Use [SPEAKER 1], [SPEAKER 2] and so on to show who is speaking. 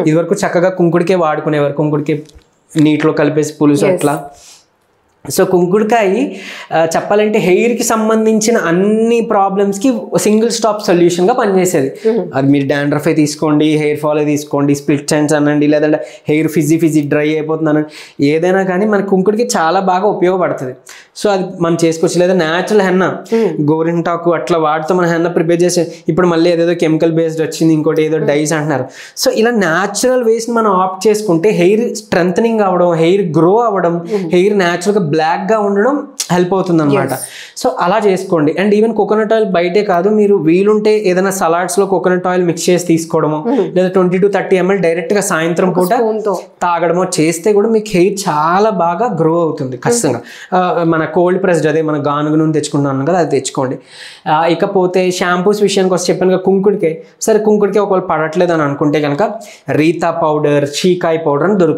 [SPEAKER 1] ఇదివరకు చక్కగా కుంకుడికే వాడుకునేవారు, కుంకుడికే నీటిలో కలిపేసి పులుసు అట్లా. సో కుంకుడుకాయ చెప్పాలంటే హెయిర్కి సంబంధించిన అన్ని ప్రాబ్లమ్స్కి సింగిల్ స్టాప్ సొల్యూషన్గా పనిచేసేది. అది మీరు డాండ్రఫ్ తీసుకోండి, హెయిర్ ఫాల్ తీసుకోండి, స్ప్లిట్ ఎండ్స్ అనండి, లేదంటే హెయిర్ ఫిజీ డ్రై అయిపోతుంది అనండి, ఏదైనా కానీ మన కుంకుడికి చాలా బాగా ఉపయోగపడుతుంది. సో అది మనం చేసుకోవచ్చు. లేదా న్యాచురల్ హెన్న, గోరింటాకు అట్లా వాటితో మన హెన్న ప్రిపేర్ చేసే, ఇప్పుడు మళ్ళీ ఏదేదో కెమికల్ బేస్డ్ వచ్చింది, ఇంకోటి ఏదో డైస్ అంటున్నారు. సో ఇలా న్యాచురల్ వేస్ని మనం ఆప్ట్ చేసుకుంటే హెయిర్ స్ట్రెంథనింగ్ అవ్వడం, హెయిర్ గ్రో అవ్వడం, హెయిర్ న్యాచురల్గా బ్లాక్గా ఉండడం హెల్ప్ అవుతుంది అనమాట. సో అలా చేసుకోండి. అండ్ ఈవెన్ కోకోనట్ ఆయిల్ బయటే కాదు, మీరు వీలుంటే ఏదైనా సలాడ్స్లో కోకోనట్ ఆయిల్ మిక్స్ చేసి తీసుకోవడము, లేదా 20 to 30 ml డైరెక్ట్గా సాయంత్రం పూట తాగడమో చేస్తే కూడా మీకు హెయిర్ చాలా బాగా గ్రో అవుతుంది ఖచ్చితంగా. మన కోల్డ్ ప్రెస్డ్, అదే మన గానుగ నూనె తెచ్చుకుంటున్నాను కదా, అది తెచ్చుకోండి. ఇకపోతే షాంపూస్ విషయానికి వస్తే చెప్పాను కదా, కుంకుడికే. సరే కుంకుడికే ఒకవేళ పడట్లేదు అని అనుకుంటే కనుక రీతా పౌడర్, షీకాయ్ పౌడర్ అని దొరుకుతుంది.